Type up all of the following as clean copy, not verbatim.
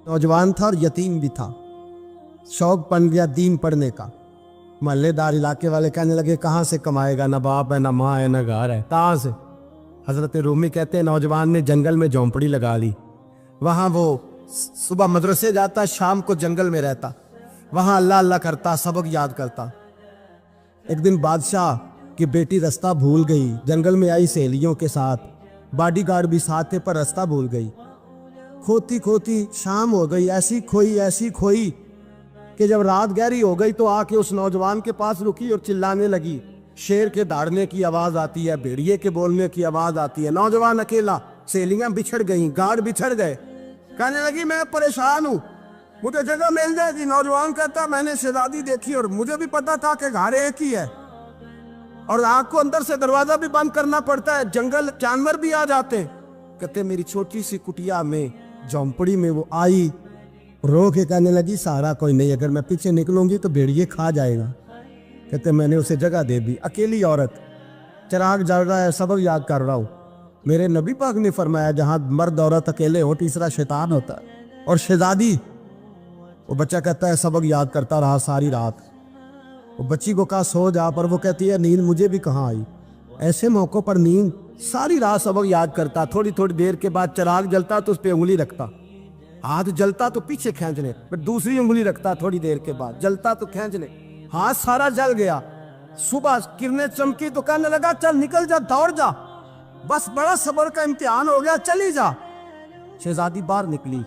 नौजवान था और यतीम भी था। शौक बन गया दीन पढ़ने का। मोहल्लेदार इलाके वाले कहने लगे कहाँ से कमाएगा, ना बाप है ना माँ है ना घर है, कहाँ से। हजरत रूमी कहते हैं नौजवान ने जंगल में झोंपड़ी लगा ली। वहाँ वो सुबह मदरसे जाता, शाम को जंगल में रहता, वहाँ अल्लाह अल्लाह करता, सबक याद करता। एक दिन बादशाह की बेटी रास्ता भूल गई, जंगल में आई सहेलियों के साथ, बॉडीगार्ड भी साथ थे पर रास्ता भूल गई। खोती खोती शाम हो गई, ऐसी खोई कि जब रात गहरी हो गई तो आके उस नौजवान के पास रुकी और चिल्लाने लगी। शेर के दहाड़ने की आवाज आती है, भेड़िए के बोलने की आवाज आती है। नौजवान अकेला, सहेलियां बिछड़ गई, गार्ड बिछड़ गए। कहने लगी मैं परेशान हूँ, मुझे जगह मिल जाएगी। नौजवान कहता मैंने शहजादी देखी और मुझे भी पता था कि घर एक ही है और आग को अंदर से दरवाजा भी बंद करना पड़ता है, जंगल जानवर भी आ जाते हैं। कहते मेरी छोटी सी कुटिया में, झोंपड़ी में वो आई, रो के कहने लगी सहारा कोई नहीं, अगर मैं पीछे निकलूंगी तो भेड़िए खा जाएगा। कहते मैंने उसे जगह दे दी। अकेली औरत, चिराग जल रहा है, सबक याद कर रहा हूँ। मेरे नबी पाक ने फरमाया जहाँ मर्द औरत अकेले हो तीसरा शैतान होता है। और शहजादी, वो बच्चा कहता है सबक याद करता रहा सारी रात। वो बच्ची को कहा सो जा, पर वो कहती है नींद मुझे भी कहाँ आई। ऐसे मौक़ों पर नींद, सारी रात सबक याद करता। थोड़ी थोड़ी देर के बाद चिराग जलता तो उस पर उंगली रखता, हाथ जलता तो पीछे खींचने, फिर दूसरी उंगली रखता, थोड़ी देर के बाद जलता तो खींचने, हाथ सारा जल गया। सुबह किरणें चमकी तो कहने लगा चल निकल जा, दौड़ जा, बस बड़ा सब्र का इम्तिहान हो गया, चली जा। शहजादी बाहर निकली,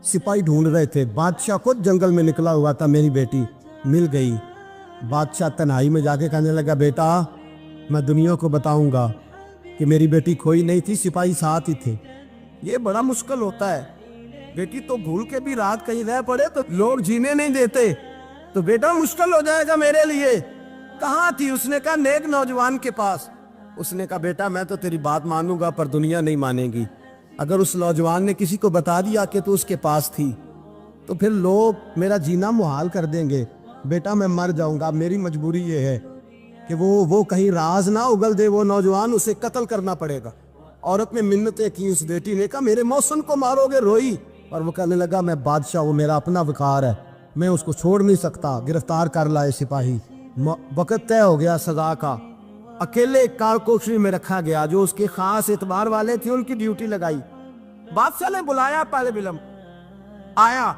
सिपाही ढूंढ रहे थे। बादशाह खुद जंगल में निकला हुआ था, मेरी बेटी मिल गई। बादशाह तन्हाई में जाके कहने लगा बेटा मैं दुनिया को बताऊंगा कि मेरी बेटी खोई नहीं थी, सिपाही साथ ही थे। ये बड़ा मुश्किल होता है, बेटी तो भूल के भी रात कहीं रह पड़े तो लोग जीने नहीं देते, तो बेटा मुश्किल हो जाएगा मेरे लिए। कहाँ थी? उसने कहा नेक नौजवान के पास। उसने कहा बेटा मैं तो तेरी बात मानूंगा पर दुनिया नहीं मानेगी। अगर उस नौजवान ने किसी को बता दिया कि तू उसके पास थी तो फिर लोग मेरा जीना मुहाल कर देंगे। बेटा मैं मर जाऊंगा, मेरी मजबूरी ये है कि वो कहीं राज ना उगल दे वो नौजवान, उसे कत्ल करना पड़ेगा। औरत ने मिन्नतें की, उस बेटी ने कहा मेरे मौसम को मारोगे, रोई। और वो कहने लगा मैं बादशाह, वो मेरा अपना वकार है, मैं उसको छोड़ नहीं सकता। गिरफ्तार कर लाए सिपाही। वक्त तय हो गया सजा का। अकेले कारकोशरी में रखा गया, जो उसके खास एतबार वाले थे उनकी ड्यूटी लगाई। बादशाह ने बुलाया, पहले बिलम आया।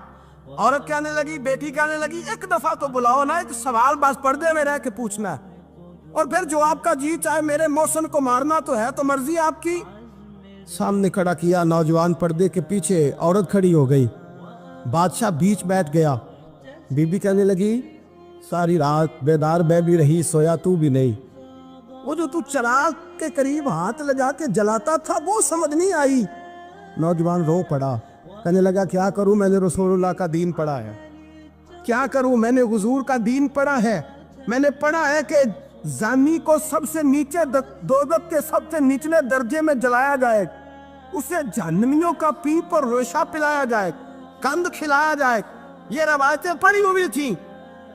औरत कहने लगी, बेटी कहने लगी एक दफा तो बुलाओ ना, एक सवाल बस पर्दे में रह के पूछना है और फिर जो आपका जी चाहे, मेरे मौसम को मारना तो है, तो मर्जी आपकी। सामने खड़ा किया, नौजवान पर्दे के पीछे, औरत खड़ी हो गई। बादशाह बीच बैठ गया। बीबी कहने लगी सारी रात बेदार मैं भी रही, सोया तू भी नहीं। वो जो तू चिराग के करीब हाथ लगा के जलाता था वो समझ नहीं आई। नौजवान रो पड़ा, कहने लगा क्या करूं, मैंने रसूलुल्लाह का दीन पढ़ा है, क्या करूं, मैंने हुजूर का दीन पढ़ा है। मैंने पढ़ा है कि जानी को सबसे नीचे दोज़ख के सबसे निचले दर्जे में जलाया जाए, उसे जहन्नमियों का पीप और रेशा पिलाया जाए, कंद खिलाया जाए। ये रवायतें पड़ी हुई थी।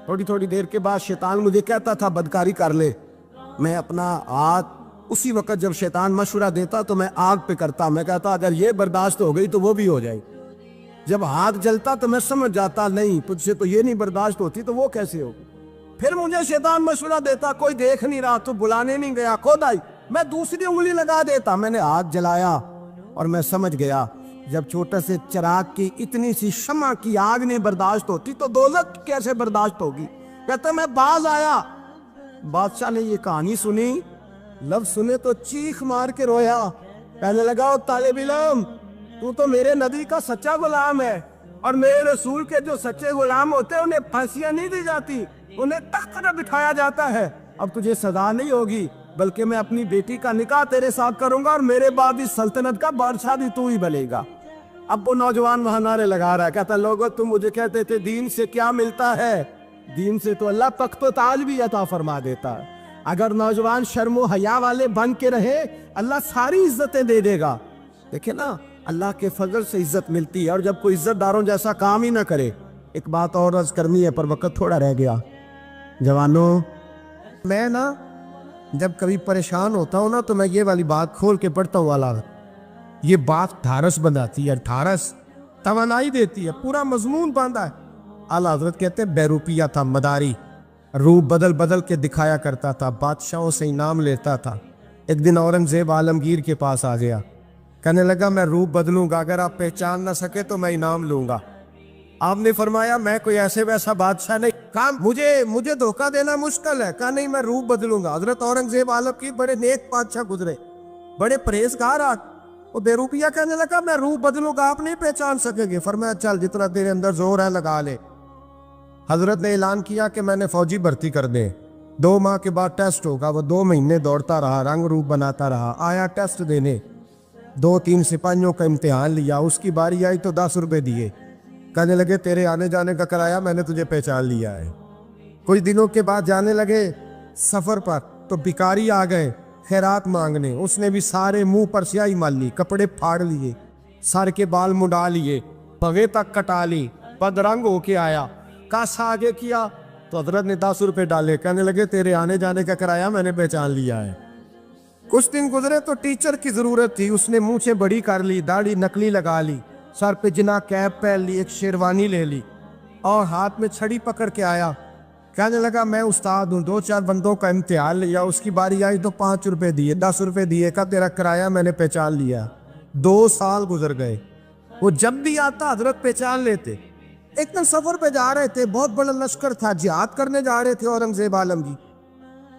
थोड़ी थोड़ी देर के बाद शैतान मुझे कहता था बदकारी कर ले। मैं अपना हाथ उसी वक्त जब शैतान मशवरा देता तो मैं आग पे करता। मैं कहता अगर ये बर्दाश्त हो गई तो वो भी हो जाएगी। जब हाथ जलता तो मैं समझ जाता नहीं तुझसे तो ये नहीं बर्दाश्त होती तो वो कैसे होगी। फिर मुझे शैतान मशवरा देता कोई देख नहीं रहा तो बुलाने नहीं गया, खुद आई, मैं दूसरी उंगली लगा देता। मैंने हाथ जलाया और मैं समझ गया जब छोटे से चिराग की इतनी सी शमा की आग नहीं बर्दाश्त होती तो दोज़ख कैसे बर्दाश्त होगी। कहता मैं बाज आया। बादशाह ने ये कहानी सुनी, लफ्ज सुने तो चीख मार के रोया। कहने लगा ओ तालिब इल्म, तू तो मेरे नबी का सच्चा गुलाम है और मेरे रसूल के जो सच्चे गुलाम होते हैं उन्हें फांसियां नहीं दी जाती, उन्हें तख्त पर बिठाया जाता है। अब तुझे सजा नहीं होगी बल्कि मैं अपनी बेटी का निकाह तेरे साथ करूंगा और मेरे बाद इस सल्तनत का बादशाह भी तू ही बनेगा। अब वो नौजवान वहां नारे लगा रहा है, कहता लोगों तुम मुझे कहते थे दीन से क्या मिलता है, दीन से तो अल्लाह तख्त व ताज भी अता फरमा देता है। अगर नौजवान शर्मो हया वाले बन के रहे अल्लाह सारी इज्जतें दे देगा। देखे ना अल्लाह के फजल से इज्जत मिलती है और जब कोई इज्जतदारों जैसा काम ही ना करे। एक बात और अर्ज करनी है पर वक्त थोड़ा रह गया। जवानों, मैं ना जब कभी परेशान होता हूँ ना तो मैं ये वाली बात खोल के पढ़ता हूँ वाला, ये बात ढारस बनाती है, ढारस توانائی دیتی ہے, پورا مضمون باندھا ہے. اعلیٰ حضرت کہتے ہیں بہروپیہ تھا, مداری, روپ بدل بدل کے دکھایا کرتا تھا, بادشاہوں سے انعام لیتا تھا. ایک دن اورنگزیب عالمگیر کے پاس آ گیا, کہنے لگا میں روپ بدلوں گا, اگر آپ پہچان نہ سکے تو میں انعام لوں گا. آپ نے فرمایا میں کوئی ایسے ویسا بادشاہ نہیں, کہا مجھے دھوکہ دینا مشکل ہے. کہا نہیں, میں روپ بدلوں گا. حضرت اورنگزیب عالمگیر بڑے نیک بادشاہ گزرے, بڑے پرہیزگار. وہ بہروپیہ کہنے لگا میں روپ بدلوں گا, آپ نہیں پہچان سکیں گے. فرمایا چل جتنا تیرے اندر زور ہے لگا لے. حضرت نے اعلان کیا کہ میں نے فوجی بھرتی کر دیں, 2 ماہ کے بعد ٹیسٹ ہوگا. وہ 2 مہینے دوڑتا رہا, رنگ روپ بناتا رہا, آیا ٹیسٹ دینے, 2-3 سپاہیوں کا امتحان لیا. اس کی باری آئی تو 10 روپے دیے, کہنے لگے تیرے آنے جانے کا کرایہ میں نے تجھے پہچان لیا ہے. کچھ دنوں کے بعد جانے لگے سفر پر, تو بھکاری آ گئے خیرات مانگنے. اس نے بھی سارے منہ پر سیاہی مال لی, کپڑے پھاڑ لیے, سر کے بال مڈا لیے, پگے تک کٹا لی, بدرنگ ہو کے آیا. کاسا آگے کیا تو حضرت نے 10 روپے ڈالے, کہنے لگے تیرے آنے جانے کا کرایہ میں نے پہچان لیا ہے. کچھ دن گزرے تو ٹیچر کی ضرورت تھی. اس نے منہ سے بڑی کر لی, داڑھی نکلی لگا لی, سر پہ جنا کیپ پہن لی, ایک شیروانی لے لی اور ہاتھ میں چھڑی پکڑ کے آیا. کہنے لگا میں استاد ہوں, 2-4 بندوں کا امتحان لیا, اس کی باری آئی تو 5 روپے دیے, 10 روپے دیے, کا تیرا کرایہ میں نے پہچان لیا. 2 سال گزر گئے. وہ جب بھی آتا حضرت پہچان لیتے. ایک دن سفر پہ جا رہے تھے, بہت بڑا لشکر تھا, جہاد کرنے جا رہے تھے اورنگزیب عالمگیر.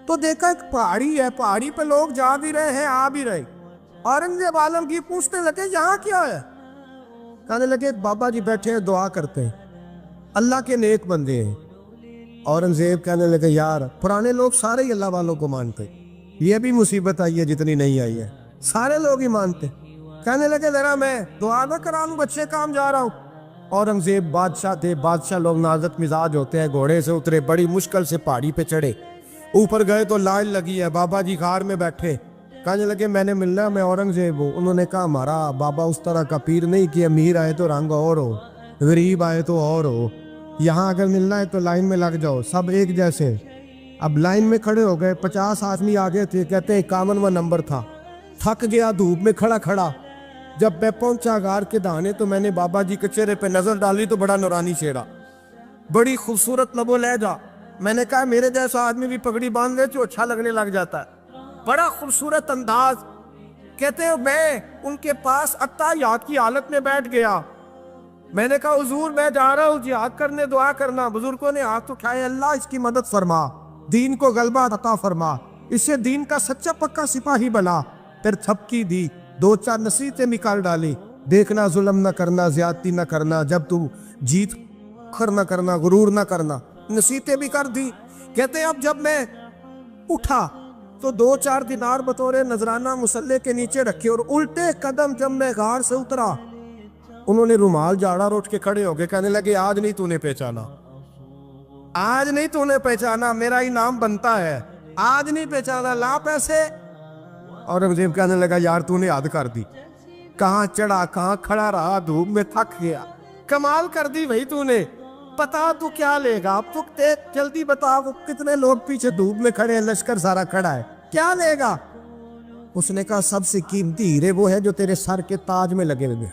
تو دیکھا ایک پہاڑی ہے, پہاڑی پہ لوگ جا بھی رہے ہیں آ بھی رہے. اورنگزیب عالمگیر پوچھنے لگے یہاں کیا ہے؟ کہنے لگے بابا جی بیٹھے ہیں دعا کرتے ہیں, اللہ کے نیک بندے ہیں. اورنگزیب کہنے لگے یار پرانے لوگ سارے ہی اللہ والوں کو مانتے, یہ بھی مصیبت آئی ہے جتنی نہیں آئی ہے, سارے لوگ ہی مانتے. کہنے لگے ذرا میں دعا نہ کرا لوں, بچے کام جا رہا ہوں. اورنگزیب بادشاہ تھے, بادشاہ لوگ نازک مزاج ہوتے ہیں. گھوڑے سے اترے, بڑی مشکل سے پہاڑی پہ چڑھے, اوپر گئے تو لائن لگی ہے, بابا جی غار میں بیٹھے. کہنے لگے میں نے ملنا ہے, میں اورنگزیب ہوں. انہوں نے کہا ہمارا بابا اس طرح کا پیر نہیں کہ امیر آئے تو رنگ اور ہو, غریب آئے تو اور ہو. یہاں اگر ملنا ہے تو لائن میں لگ جاؤ, سب ایک جیسے. اب لائن میں کھڑے ہو گئے, 50 آدمی آگے تھے, کہتے ہیں 51واں نمبر تھا. تھک گیا دھوپ میں کھڑا کھڑا. جب میں پہنچا غار کے دانے تو میں نے بابا جی کے چہرے پہ نظر ڈالی تو بڑا نورانی چہرہ, بڑی خوبصورت لب و لہجہ. میں نے کہا میرے جیسا آدمی بھی پگڑی باندھ لے تو اچھا لگنے لگ جاتا ہے, بڑا خوبصورت انداز. کہتے ہیں میں ان کے پاس اتحیات کی حالت میں بیٹھ گیا. میں نے کہا حضور میں جا رہا ہوں جہاد کرنے, دعا کرنا. بزرگوں نے ہاتھ اٹھائے, اللہ اس کی مدد فرما, دین کو غلبہ عطا فرما, اسے دین کا سچا پکا سپاہی بنا. پھر تھپکی دی, 2-4 نصیحتیں نکال ڈالی, دیکھنا ظلم نہ کرنا, زیادتی نہ کرنا, جب تو جیت کر نہ کرنا, غرور نہ کرنا, نصیحتیں بھی کر دی. کہتے ہیں اب جب میں اٹھا تو 2-4 دینار بطور نذرانہ مسلح کے نیچے رکھے, اور الٹے قدم جب میں غار سے اترا انہوں نے رومال جاڑا اور اٹھ کے کھڑے ہو گئے. کہنے لگے آج نہیں تو نے پہچانا, آج نہیں تو نے پہچانا, میرا ہی نام بنتا ہے, آج نہیں پہچانا, لا پیسے. اورنگزیب کہنے لگا یار تو نے حد کر دی, کہاں چڑھا کہاں کھڑا رہا, دھوپ میں تھک گیا, کمال کر دی بھائی تو نے. بتا تو کیا لے گا, اب تو جلدی بتا, وہ کتنے لوگ پیچھے دھوپ میں کھڑے ہیں, لشکر سارا کھڑا ہے, کیا لے گا؟ اس نے کہا سب سے قیمتی ہیرے وہ ہے جو تیرے سر کے تاج میں لگے ہوئے,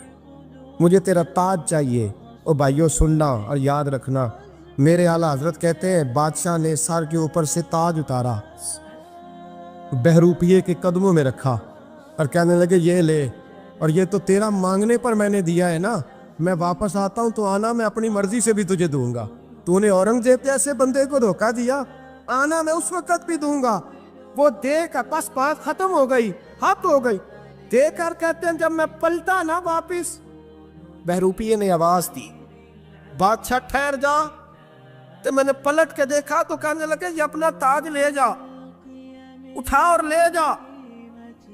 مجھے تیرا تاج چاہیے. او بھائیو سننا اور یاد رکھنا, میرے اعلیٰ حضرت کہتے ہیں بادشاہ نے سر کے اوپر سے تاج اتارا, بہروپیے کے قدموں میں رکھا اور کہنے لگے یہ لے, اور یہ تو تیرا مانگنے پر میں نے دیا ہے نا, میں واپس آتا ہوں تو آنا میں اپنی مرضی سے بھی تجھے دوں گا. تو نے اورنگزیب جیسے بندے کو دھوکہ دیا, آنا میں اس وقت بھی دوں گا. وہ دے کر بس بات ختم ہو گئی, حد ہو گئی. دے کر کہتے ہیں جب میں پلٹا نا واپس, بہروپیے نے آواز دی بادشاہ ٹھہر جا. تو میں نے پلٹ کے دیکھا تو کہنے لگے یہ اپنا تاج لے جا, اٹھا اور لے جا.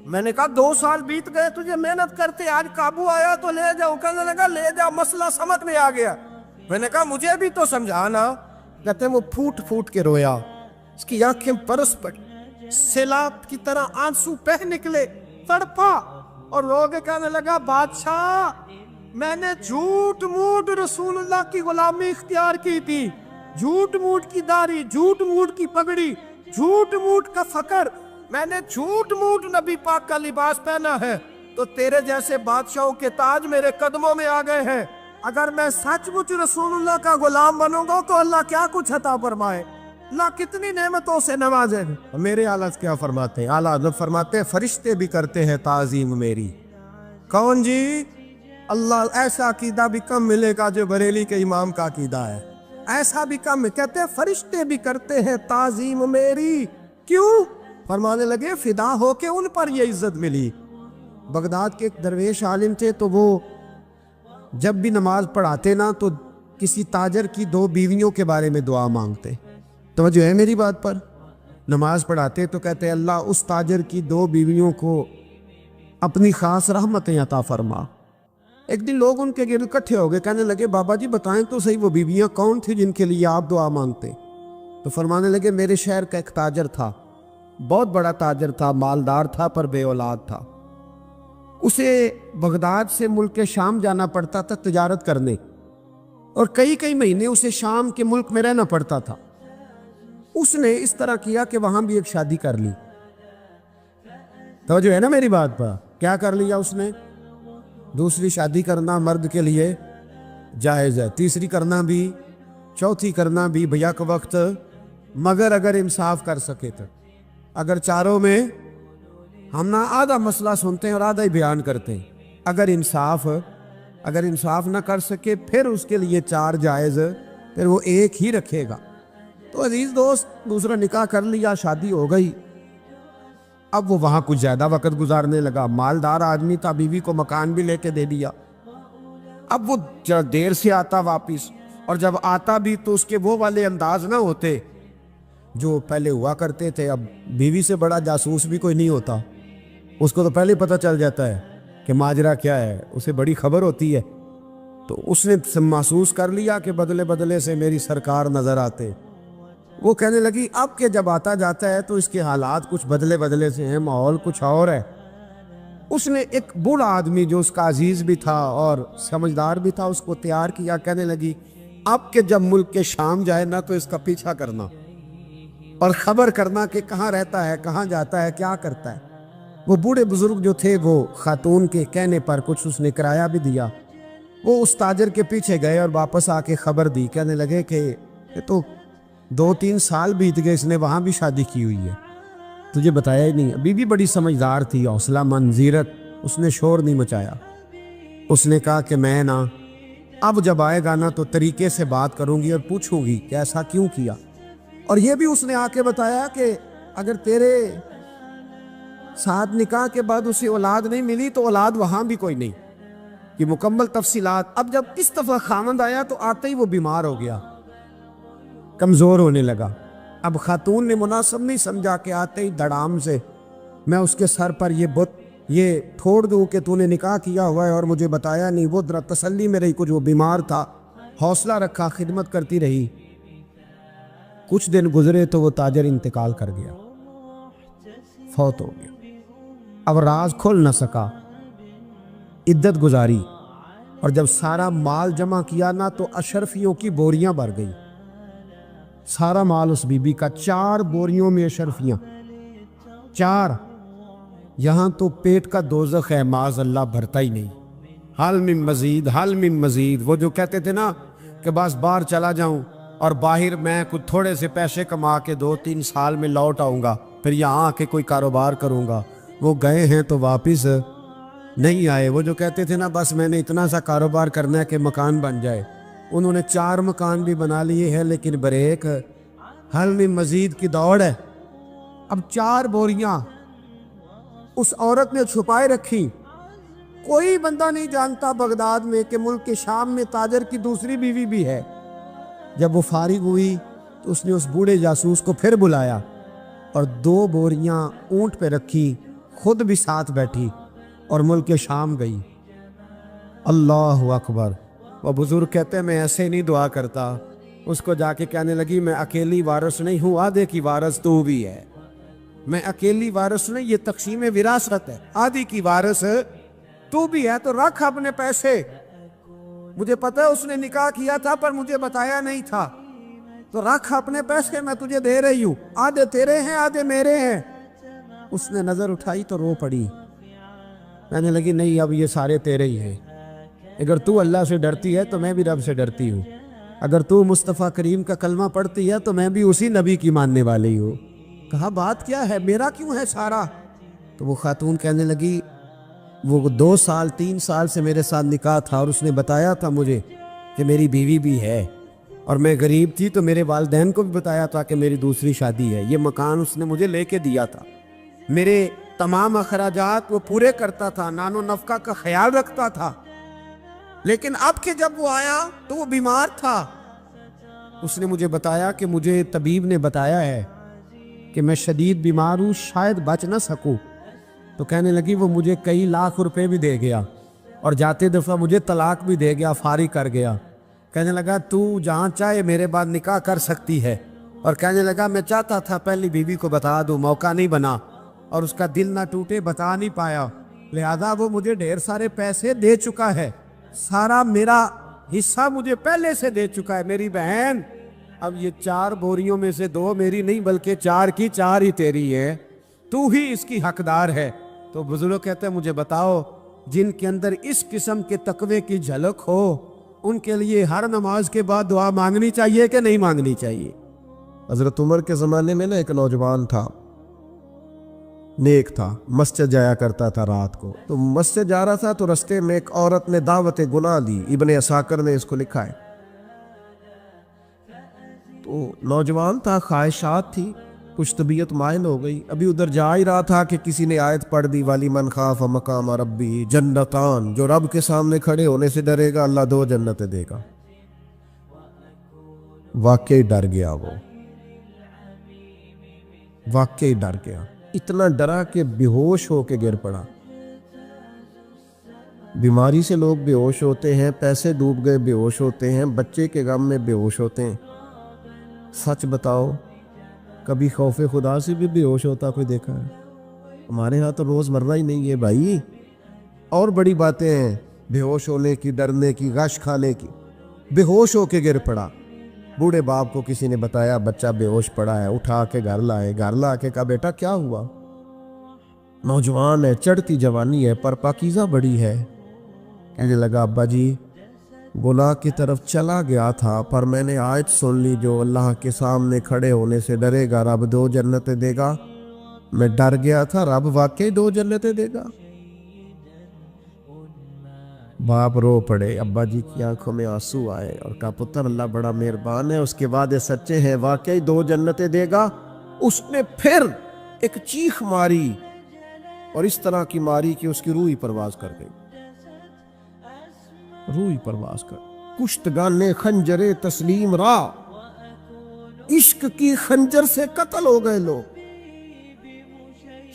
میں نے کہا 2 سال بیت گئے تجھے محنت کرتے, آج قابو آیا تو لے جاؤ. کہنے لگا لے جا, مسئلہ سمجھ میں آ گیا. میں نے کہا مجھے بھی تو سمجھانا. کہتے ہیں وہ پھوٹ پھوٹ کے رویا, اس کی آنکھیں برس پڑی, سیلاب کی طرح آنسو بہہ نکلے, تڑپا اور رو کے کہنے لگا بادشاہ میں نے جھوٹ موٹ رسول اللہ کی غلامی اختیار کی تھی, جھوٹ موٹ کی داڑھی, جھوٹ موٹ کی پگڑی, جھوٹ موٹ کا فقر, میں نے جھوٹ موٹ نبی پاک کا لباس پہنا ہے, تو تیرے جیسے بادشاہوں کے تاج میرے قدموں میں آ گئے ہیں. अगर मैं सचमुच रसूलुल्लाह का गुलाम बनूंगा तो अल्लाह क्या कुछ अता फरमाए, अल्लाह कितनी नेमतों से नवाजे। मेरे आला क्या फरमाते हैं, आला हज़रत फरमाते हैं फरिश्ते भी करते हैं ताज़ीम मेरी। कौन जी? अल्लाह। ऐसा अकीदा भी कम मिलेगा जो बरेली के इमाम का अकीदा है, ऐसा भी कम। कहते हैं फरिश्ते भी करते हैं ताज़ीम मेरी। क्यों? फरमाने लगे फिदा हो के उन पर ये इज्जत मिली। बगदाद के एक दरवेश आलिम थे, तो वो जब भी नमाज पढ़ाते ना तो किसी ताजर की 2 बीवियों के बारे में दुआ मांगते। तो जो है मेरी बात पर, नमाज पढ़ाते तो कहते अल्लाह उस ताजर की 2 बीवियों को अपनी खास रहमतें अता फरमा। एक दिन लोग उनके गिर्द इकट्ठे हो गए, कहने लगे बाबा जी बताएं तो सही वो बीवियां कौन थी जिनके लिए आप दुआ मांगते। तो फरमाने लगे मेरे शहर का एक ताजर था, बहुत बड़ा ताजर था, मालदार था पर बे औलाद था। उसे बगदाद से मुल्क शाम जाना पड़ता था तिजारत करने, और कई कई महीने उसे शाम के मुल्क में रहना पड़ता था। उसने इस तरह किया कि वहां भी एक शादी कर ली। तो जो है ना मेरी बात पर, क्या कर लिया उसने? दूसरी शादी करना मर्द के लिए जायज़ है, तीसरी करना भी, चौथी करना भी भैया के वक्त, मगर अगर इंसाफ कर सके तो। अगर चारों में हम ना आधा मसला सुनते हैं और आधा ही बयान करते हैं, अगर इंसाफ ना कर सके फिर उसके लिए 4 जायज़, फिर वो एक ही रखेगा। तो अजीज़ दोस्त, दूसरा निकाह कर लिया, शादी हो गई। अब वो वहाँ कुछ ज़्यादा वक्त गुजारने लगा, मालदार आदमी था, बीवी को मकान भी लेके दे दिया। अब वो जरा देर से आता वापिस, और जब आता भी तो उसके वो वाले अंदाज ना होते जो पहले हुआ करते थे। अब बीवी से बड़ा जासूस भी कोई नहीं होता, उसको तो पहले पता चल जाता है कि माजरा क्या है, उसे बड़ी खबर होती है। तो उसने महसूस कर लिया कि बदले बदले से मेरी सरकार नज़र आते। वो कहने लगी अब के जब आता जाता है तो इसके हालात कुछ बदले बदले से हैं, माहौल कुछ और है। उसने एक बूढ़ा आदमी जो उसका अजीज भी था और समझदार भी था उसको तैयार किया। कहने लगी अब के जब मुल्क के शाम जाए ना तो इसका पीछा करना और खबर करना कि कहाँ रहता है, कहाँ जाता है, क्या करता है। वो बूढ़े बुजुर्ग जो थे वो खातून के कहने पर कुछ उसने किराया भी दिया। वो उस ताजर के पीछे गए और वापस आके खबर दी। कहने लगे कि ये तो 2-3 साल बीत गए, इसने वहाँ भी शादी की हुई है, तुझे बताया ही नहीं। बीवी बड़ी समझदार थी, हौसला मंद, जीरत, उसने शोर नहीं मचाया। उसने कहा कि मैं ना अब जब आएगा ना तो तरीके से बात करूंगी और पूछूंगी कि ऐसा क्यों किया। और ये भी उसने आके बताया कि अगर तेरे साथ निकाह के बाद उसे औलाद नहीं मिली तो औलाद वहां भी कोई नहीं, कि मुकम्मल तफसीलात। अब जब इस दफा खामंद आया तो आते ही वो बीमार हो गया, कमजोर होने लगा। अब खातून ने मुनासिब नहीं समझा कि आते ही धड़ाम से मैं उसके सर पर ये बुत ये छोड़ दूं कि तूने निकाह किया हुआ है और मुझे बताया नहीं। वो जरा तसल्ली में रही, कुछ वो बीमार था, हौसला रखा, खिदमत करती रही। कुछ दिन गुजरे तो वो ताजर इंतकाल कर गया, फौत हो गया। अब राज खुल न सका, इद्दत गुजारी, और जब सारा माल जमा किया ना तो अशरफियों की बोरियां भर गई। सारा माल उस बीबी का, 4 बोरियों में अशरफियां, 4। यहां तो पेट का दोज़ख है, माज़ अल्लाह, भरता ही नहीं। हाल मिन मजीद, हाल मिन मजीद। वो जो कहते थे ना कि बस बाहर चला जाऊं और बाहर मैं कुछ थोड़े से पैसे कमा के 2-3 साल में लौट आऊंगा, फिर यहाँ आके कोई कारोबार करूंगा, वो गए हैं तो वापस नहीं आए। वो जो कहते थे ना बस मैंने इतना सा कारोबार करना है कि मकान बन जाए, उन्होंने 4 मकान भी बना लिए हैं, लेकिन ब्रेक हल में मजीद की दौड़ है। अब 4 बोरियां उस औरत ने छुपाए रखी। कोई बंदा नहीं जानता बगदाद में कि मुल्क के शाम में ताजर की दूसरी बीवी भी है। जब वो फारिग हुई तो उसने उस बूढ़े जासूस को फिर बुलाया और 2 बोरियां ऊंट पे रखी, खुद भी साथ बैठी और मुल्क के शाम गई। अल्लाह अकबर। वो बुजुर्ग कहते हैं मैं ऐसे नहीं दुआ करता। उसको जाके कहने लगी मैं अकेली वारिस नहीं हूँ, आधे की वारिस तू भी है। मैं अकेली वारिस नहीं, ये तक़सीम विरासत है, आधी की वारिस तू भी है। तो रख अपने पैसे, मुझे पता है उसने निकाह किया था पर मुझे बताया नहीं था, तो रख अपने पैसे, मैं तुझे दे रही हूँ, आधे तेरे हैं आधे मेरे हैं। उसने नजर उठाई तो रो पड़ी, कहने लगी नहीं अब ये सारे तेरे ही हैं, اگر تو اللہ سے ڈرتی ہے تو میں بھی رب سے ڈرتی ہوں، اگر تو مصطفیٰ کریم کا کلمہ پڑھتی ہے تو میں بھی اسی نبی کی ماننے والی ہوں۔ کہا بات کیا ہے، میرا کیوں ہے سارا؟ تو وہ خاتون کہنے لگی وہ 2 سال 3 سال سے میرے ساتھ نکاح تھا اور اس نے بتایا تھا مجھے کہ میری بیوی بھی ہے، اور میں غریب تھی تو میرے والدین کو بھی بتایا تھا کہ میری دوسری شادی ہے۔ یہ مکان اس نے مجھے لے کے دیا تھا، میرے تمام اخراجات وہ پورے کرتا تھا، نان و نفقہ کا خیال رکھتا تھا، لیکن اب کہ جب وہ آیا تو وہ بیمار تھا۔ اس نے مجھے بتایا کہ مجھے طبیب نے بتایا ہے کہ میں شدید بیمار ہوں، شاید بچ نہ سکوں۔ تو کہنے لگی وہ مجھے کئی لاکھ روپے بھی دے گیا اور جاتے دفعہ مجھے طلاق بھی دے گیا، فارغ کر گیا۔ کہنے لگا تو جہاں چاہے میرے بعد نکاح کر سکتی ہے، اور کہنے لگا میں چاہتا تھا پہلی بیوی کو بتا دوں، موقع نہیں بنا اور اس کا دل نہ ٹوٹے، بتا نہیں پایا، لہذا وہ مجھے ڈھیر سارے پیسے دے چکا ہے، سارا میرا حصہ مجھے پہلے سے دے چکا ہے۔ میری بہن اب یہ 4 بوریوں میں سے 2 میری نہیں بلکہ 4 کی 4 ہی تیری ہے، تو ہی اس کی حقدار ہے۔ تو بزرگ کہتے ہیں مجھے بتاؤ جن کے اندر اس قسم کے تقوی کی جھلک ہو ان کے لیے ہر نماز کے بعد دعا مانگنی چاہیے کہ نہیں مانگنی چاہیے؟ حضرت عمر کے زمانے میں ایک نوجوان تھا، نیک تھا، مسجد جایا کرتا تھا رات کو۔ تو مسجد جا رہا تھا تو رستے میں ایک عورت نے دعوت گناہ دی، ابن عساکر نے اس کو لکھا ہے۔ تو نوجوان تھا، خواہشات تھی، کچھ طبیعت مائل ہو گئی، ابھی ادھر جا ہی رہا تھا کہ کسی نے آیت پڑھ دی والی من خاف مقام ربی جنتان، جو رب کے سامنے کھڑے ہونے سے ڈرے گا اللہ 2 جنتیں دے گا۔ واقعی ڈر گیا، وہ واقعی ڈر گیا، اتنا ڈرا کہ بے ہوش ہو کے گر پڑا۔ بیماری سے لوگ بے ہوش ہوتے ہیں، پیسے ڈوب گئے بے ہوش ہوتے ہیں، بچے کے غم میں بے ہوش ہوتے ہیں۔ سچ بتاؤ کبھی خوف خدا سے بھی بے ہوش ہوتا کوئی دیکھا ہے؟ ہمارے ہاں تو روز مرہ ہی نہیں ہے بھائی، اور بڑی باتیں ہیں بے ہوش ہونے کی، ڈرنے کی، غش کھانے کی۔ بے ہوش ہو کے گر پڑا، بوڑھے باپ کو کسی نے بتایا بچہ بے ہوش پڑا ہے، اٹھا کے گھر لائے، گھر لا کے کہا بیٹا کیا ہوا؟ نوجوان ہے، چڑھتی جوانی ہے پر پاکیزہ بڑی ہے۔ کہنے لگا ابا جی گناہ کی طرف چلا گیا تھا پر میں نے آیت سن لی جو اللہ کے سامنے کھڑے ہونے سے ڈرے گا رب 2 جنتیں دے گا، میں ڈر گیا تھا، رب واقعی 2 جنتیں دے گا۔ باپ رو پڑے، ابا جی کی آنکھوں میں آنسو آئے اور کہا پتر اللہ بڑا مہربان ہے، اس کے وعدے سچے ہیں، واقعی 2 جنتیں دے گا۔ اس نے پھر ایک چیخ ماری اور اس طرح کی ماری کہ اس کی روح ہی پرواز کر گئی، روح ہی پرواز کر۔ کشتگان خنجر تسلیم را، عشق کی خنجر سے قتل ہو گئے لوگ۔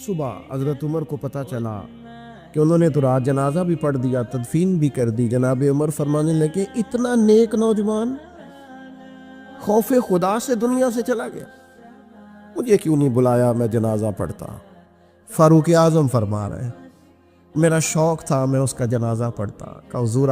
صبح حضرت عمر کو پتا چلا کہ انہوں نے تو رات جنازہ بھی پڑھ دیا، تدفین بھی کر دی۔ جناب عمر فرمانے لگے اتنا نیک نوجوان خوف خدا سے دنیا سے چلا گیا، مجھے کیوں نہیں بلایا میں جنازہ پڑھتا؟ فاروق اعظم فرما رہے ہیں میرا شوق تھا میں اس کا جنازہ پڑھتا۔ کہ حضور